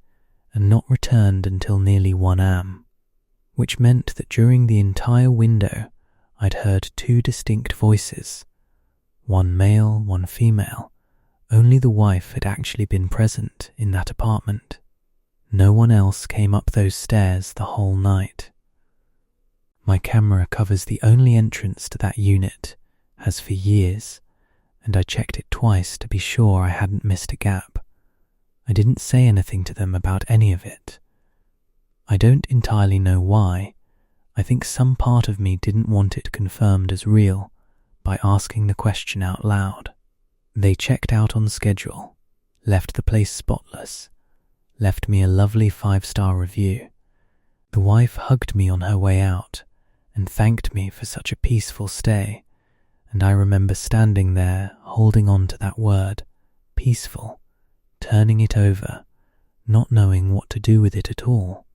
and not returned until nearly 1 a.m., which meant that during the entire window I'd heard two distinct voices, one male, one female. Only the wife had actually been present in that apartment. No one else came up those stairs the whole night. My camera covers the only entrance to that unit, has for years, and I checked it twice to be sure I hadn't missed a gap. I didn't say anything to them about any of it. I don't entirely know why. I think some part of me didn't want it confirmed as real by asking the question out loud. They checked out on schedule, left the place spotless, left me a lovely 5-star review. The wife hugged me on her way out and thanked me for such a peaceful stay, and I remember standing there holding on to that word, peaceful, turning it over, not knowing what to do with it at all.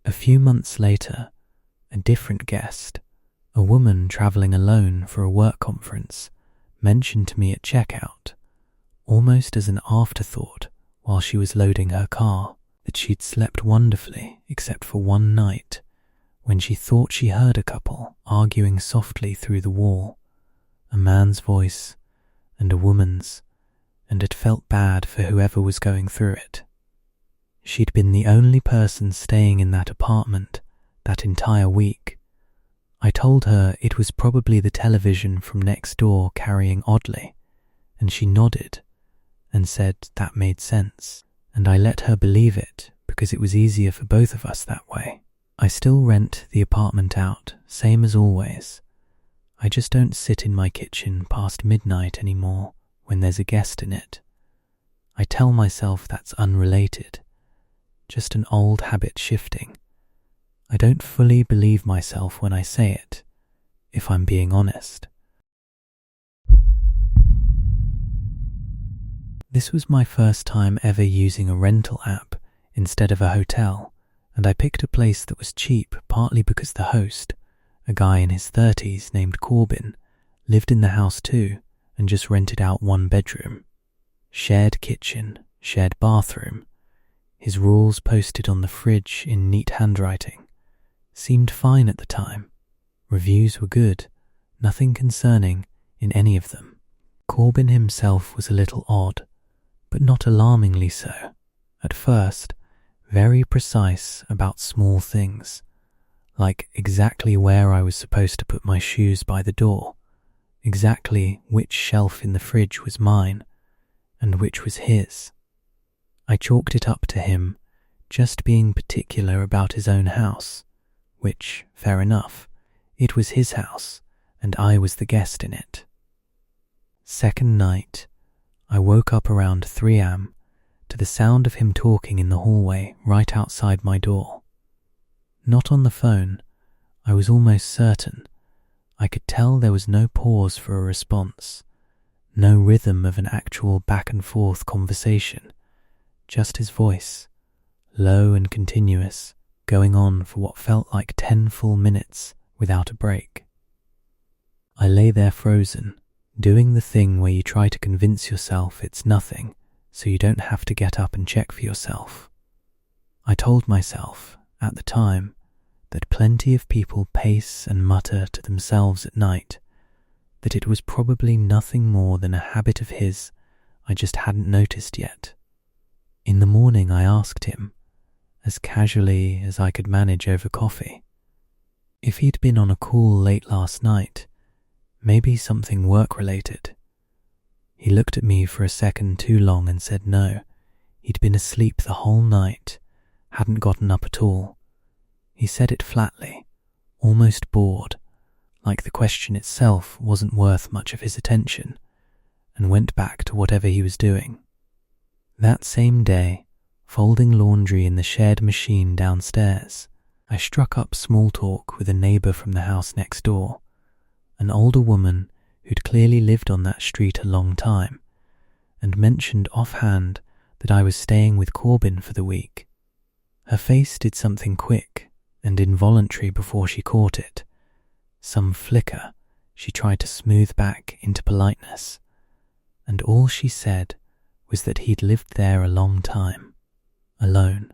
A few months later, a different guest, a woman travelling alone for a work conference, mentioned to me at checkout, almost as an afterthought while she was loading her car, that she'd slept wonderfully except for one night when she thought she heard a couple arguing softly through the wall, a man's voice and a woman's, and had felt bad for whoever was going through it. She'd been the only person staying in that apartment that entire week. I told her it was probably the television from next door carrying oddly, and she nodded and said that made sense, and I let her believe it because it was easier for both of us that way. I still rent the apartment out, same as always. I just don't sit in my kitchen past midnight anymore when there's a guest in it. I tell myself that's unrelated, just an old habit shifting. I don't fully believe myself when I say it, if I'm being honest. This was my first time ever using a rental app instead of a hotel, and I picked a place that was cheap partly because the host, a guy in his 30s named Corbin, lived in the house too and just rented out 1 bedroom. Shared kitchen, shared bathroom. His rules posted on the fridge in neat handwriting. Seemed fine at the time. Reviews were good, nothing concerning in any of them. Corbin himself was a little odd, but not alarmingly so. At first, very precise about small things, like exactly where I was supposed to put my shoes by the door, exactly which shelf in the fridge was mine, and which was his. I chalked it up to him just being particular about his own house, which, fair enough, it was his house and I was the guest in it. Second night, I woke up around 3 a.m. to the sound of him talking in the hallway right outside my door. Not on the phone, I was almost certain. I could tell there was no pause for a response, no rhythm of an actual back and forth conversation, just his voice, low and continuous, going on for what felt like 10 full minutes without a break. I lay there frozen, doing the thing where you try to convince yourself it's nothing so you don't have to get up and check for yourself. I told myself, at the time, that plenty of people pace and mutter to themselves at night, that it was probably nothing more than a habit of his I just hadn't noticed yet. In the morning I asked him, as casually as I could manage over coffee, if he'd been on a call late last night, maybe something work-related. He looked at me for a second too long and said no, he'd been asleep the whole night, hadn't gotten up at all. He said it flatly, almost bored, like the question itself wasn't worth much of his attention, and went back to whatever he was doing. That same day, folding laundry in the shared machine downstairs, I struck up small talk with a neighbour from the house next door, an older woman who'd clearly lived on that street a long time, and mentioned offhand that I was staying with Corbin for the week. Her face did something quick and involuntary before she caught it, some flicker she tried to smooth back into politeness, and all she said was that he'd lived there a long time, alone,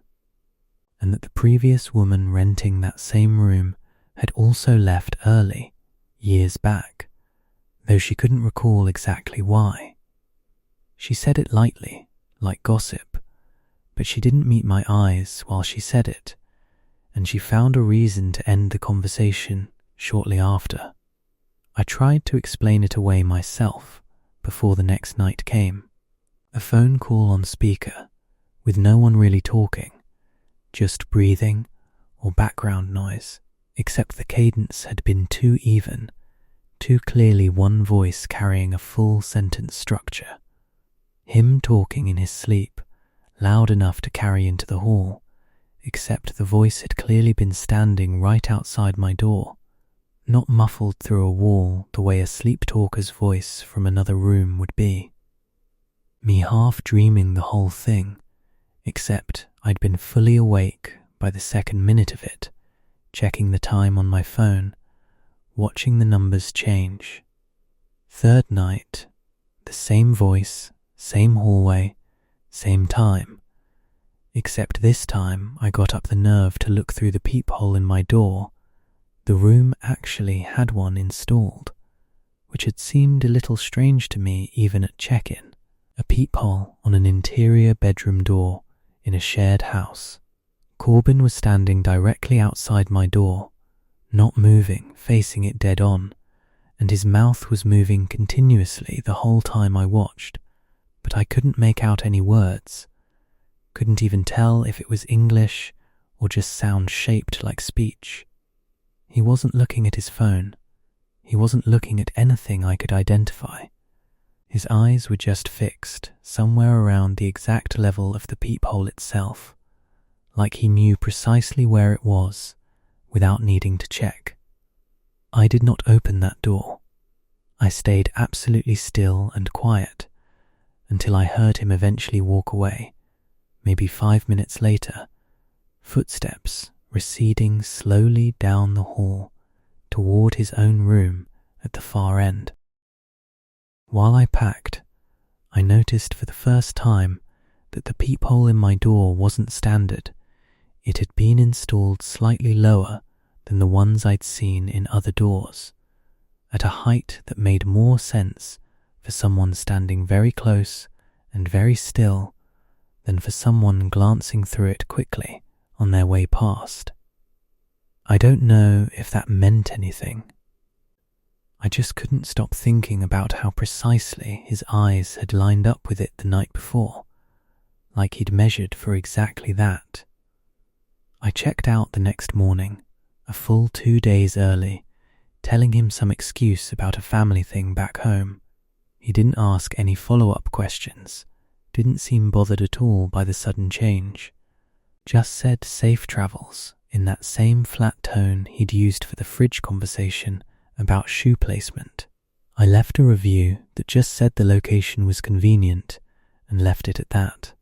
and that the previous woman renting that same room had also left early, years back, though she couldn't recall exactly why. She said it lightly, like gossip, but she didn't meet my eyes while she said it, and she found a reason to end the conversation shortly after. I tried to explain it away myself before the next night came. A phone call on speaker, with no one really talking, just breathing or background noise, except the cadence had been too even, too clearly one voice carrying a full sentence structure. Him talking in his sleep, loud enough to carry into the hall, except the voice had clearly been standing right outside my door, not muffled through a wall the way a sleep talker's voice from another room would be. Me half dreaming the whole thing, except I'd been fully awake by the second minute of it, checking the time on my phone, watching the numbers change. Third night, the same voice, same hallway, same time, except this time I got up the nerve to look through the peephole in my door. The room actually had one installed, which had seemed a little strange to me even at check-in, a peephole on an interior bedroom door in a shared house. Corbin was standing directly outside my door, not moving, facing it dead on, and his mouth was moving continuously the whole time I watched, but I couldn't make out any words, couldn't even tell if it was English or just sound shaped like speech. He wasn't looking at his phone. He wasn't looking at anything I could identify. His eyes were just fixed somewhere around the exact level of the peephole itself, like he knew precisely where it was without needing to check. I did not open that door. I stayed absolutely still and quiet until I heard him eventually walk away, maybe 5 minutes later, footsteps receding slowly down the hall toward his own room at the far end. While I packed, I noticed for the first time that the peephole in my door wasn't standard. It had been installed slightly lower than the ones I'd seen in other doors, at a height that made more sense for someone standing very close and very still than for someone glancing through it quickly on their way past. I don't know if that meant anything. I just couldn't stop thinking about how precisely his eyes had lined up with it the night before, like he'd measured for exactly that. I checked out the next morning, a full 2 days early, telling him some excuse about a family thing back home. He didn't ask any follow-up questions, didn't seem bothered at all by the sudden change, just said safe travels in that same flat tone he'd used for the fridge conversation about shoe placement. I left a review that just said the location was convenient and left it at that.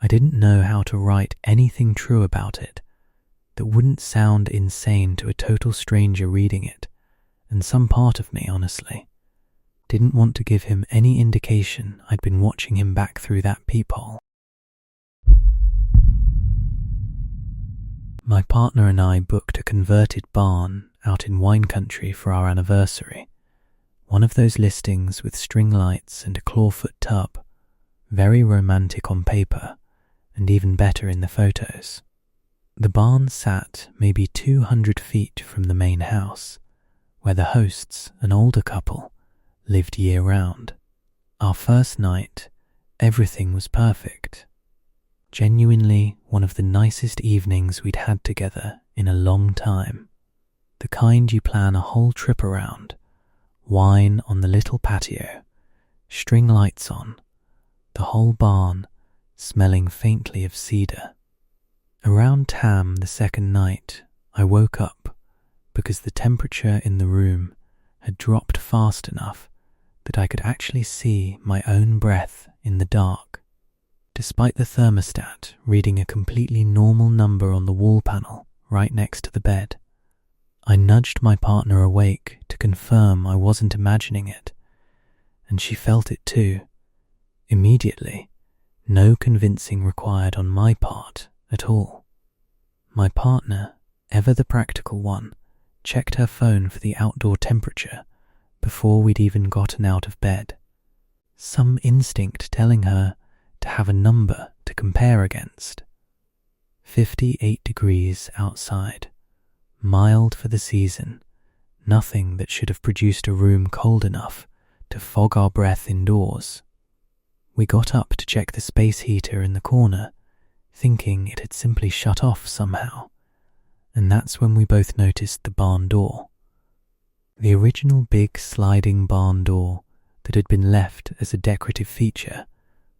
I didn't know how to write anything true about it that wouldn't sound insane to a total stranger reading it, and some part of me, honestly, didn't want to give him any indication I'd been watching him back through that peephole. My partner and I booked a converted barn out in wine country for our anniversary. One of those listings with string lights and a clawfoot tub, very romantic on paper, and even better in the photos. The barn sat maybe 200 feet from the main house, where the hosts, an older couple, lived year-round. Our first night, everything was perfect. Genuinely one of the nicest evenings we'd had together in a long time. The kind you plan a whole trip around. Wine on the little patio, string lights on, the whole barn smelling faintly of cedar. Around Tam the second night, I woke up because the temperature in the room had dropped fast enough that I could actually see my own breath in the dark, despite the thermostat reading a completely normal number on the wall panel right next to the bed. I nudged my partner awake to confirm I wasn't imagining it, and she felt it too. Immediately, no convincing required on my part at all. My partner, ever the practical one, checked her phone for the outdoor temperature before we'd even gotten out of bed. Some instinct telling her to have a number to compare against. 58 degrees outside, mild for the season, nothing that should have produced a room cold enough to fog our breath indoors. We got up to check the space heater in the corner, thinking it had simply shut off somehow, and that's when we both noticed the barn door. The original big sliding barn door that had been left as a decorative feature,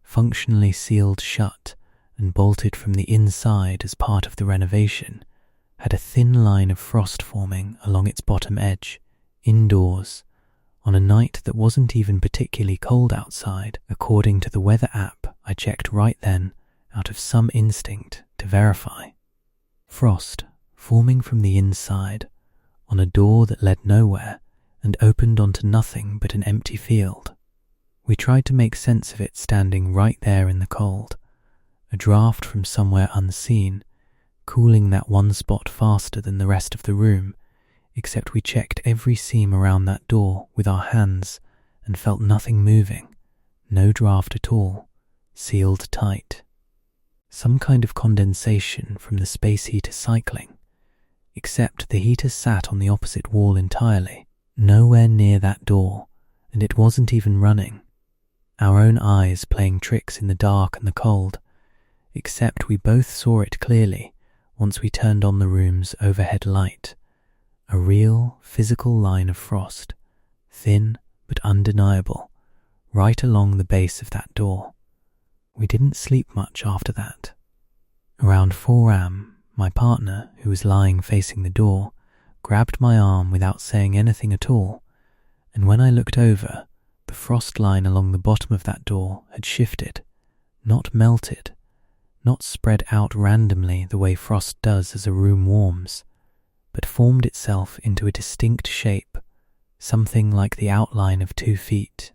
functionally sealed shut and bolted from the inside as part of the renovation, had a thin line of frost forming along its bottom edge, indoors, on a night that wasn't even particularly cold outside, according to the weather app I checked right then out of some instinct to verify. Frost forming from the inside on a door that led nowhere and opened onto nothing but an empty field. We tried to make sense of it standing right there in the cold, a draft from somewhere unseen, cooling that one spot faster than the rest of the room, except we checked every seam around that door with our hands and felt nothing moving, no draft at all, sealed tight. Some kind of condensation from the space heater cycling, except the heater sat on the opposite wall entirely, nowhere near that door, and it wasn't even running. Our own eyes playing tricks in the dark and the cold, except we both saw it clearly once we turned on the room's overhead light. A real, physical line of frost, thin but undeniable, right along the base of that door. We didn't sleep much after that. Around 4 a.m., my partner, who was lying facing the door, grabbed my arm without saying anything at all, and when I looked over, the frost line along the bottom of that door had shifted, not melted, not spread out randomly the way frost does as a room warms, but formed itself into a distinct shape, something like the outline of 2 feet.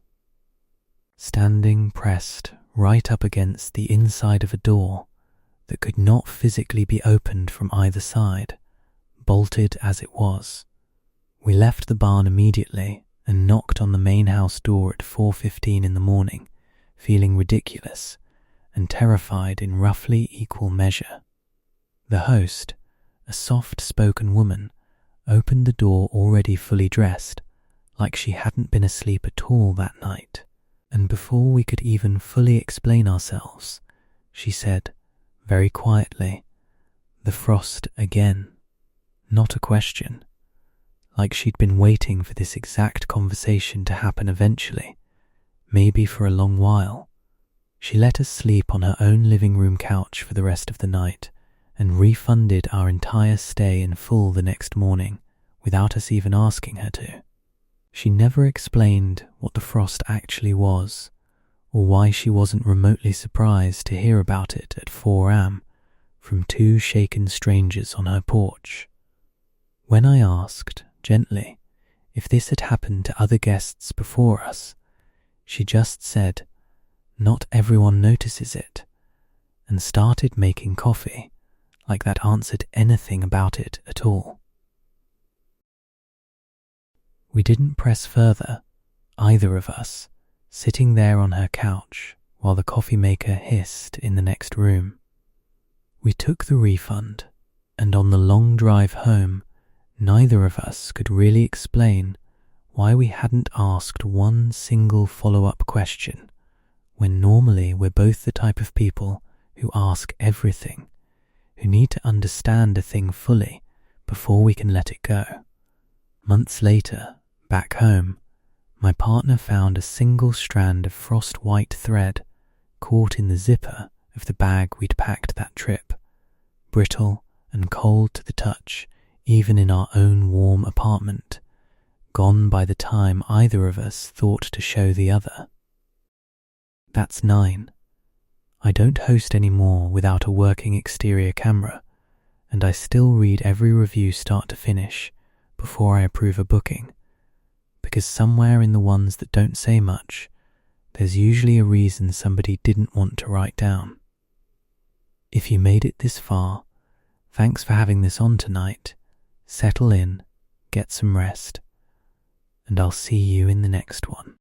Standing pressed right up against the inside of a door that could not physically be opened from either side, bolted as it was. We left the barn immediately and knocked on the main house door at 4:15 in the morning, feeling ridiculous and terrified in roughly equal measure. The host, a soft-spoken woman, opened the door already fully dressed, like she hadn't been asleep at all that night, and before we could even fully explain ourselves, she said, very quietly. The frost again. Not a question. Like she'd been waiting for this exact conversation to happen eventually, maybe for a long while. She let us sleep on her own living room couch for the rest of the night and refunded our entire stay in full the next morning without us even asking her to. She never explained what the frost actually was or why she wasn't remotely surprised to hear about it at 4 a.m. from 2 shaken strangers on her porch. When I asked, gently, if this had happened to other guests before us, she just said, "Not everyone notices it," and started making coffee, like that answered anything about it at all. We didn't press further, either of us, sitting there on her couch while the coffee maker hissed in the next room. We took the refund, and on the long drive home, neither of us could really explain why we hadn't asked one single follow-up question, when normally we're both the type of people who ask everything, who need to understand a thing fully before we can let it go. Months later, back home, my partner found a single strand of frost-white thread caught in the zipper of the bag we'd packed that trip, brittle and cold to the touch, even in our own warm apartment, gone by the time either of us thought to show the other. That's 9. I don't host anymore without a working exterior camera, and I still read every review start to finish before I approve a booking, because somewhere in the ones that don't say much, there's usually a reason somebody didn't want to write down. If you made it this far, thanks for having this on tonight. Settle in, get some rest, and I'll see you in the next one.